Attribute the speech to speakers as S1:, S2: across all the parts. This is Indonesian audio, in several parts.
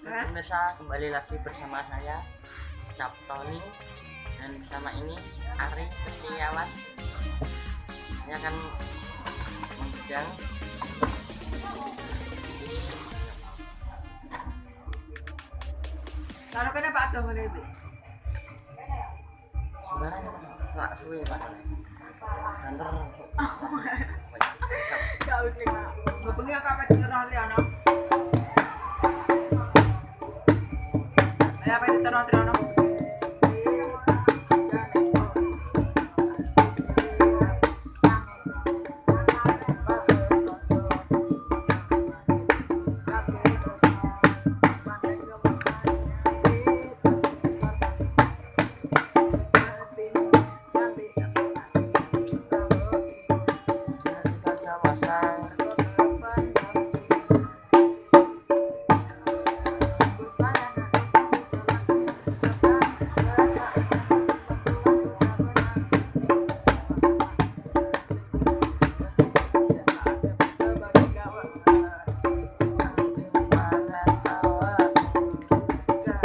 S1: Pemirsa, kembali lagi bersama saya Cap Tony dan bersama ini Ari Setiawan. Ini akan menggudang
S2: kalau kena Pak Dong ini Bu.
S1: sebenarnya nggak suwe Pak. Kantor.
S2: Ya oke Pak. Ngobengi apa di terang Triana? Apa di terang Triana?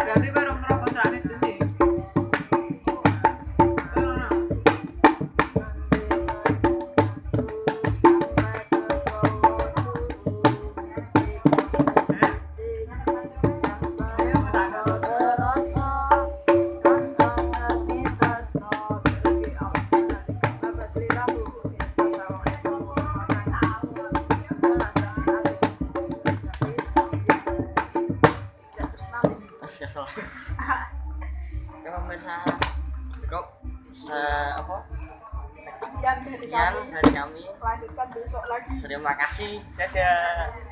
S2: Berarti baru ngerokok terakhir sini.
S1: Ya pemirsa, cukup
S2: Sekian dari
S1: sekian
S2: kami.
S1: dari kami.
S2: Lanjutkan besok lagi.
S1: Terima kasih, dadah.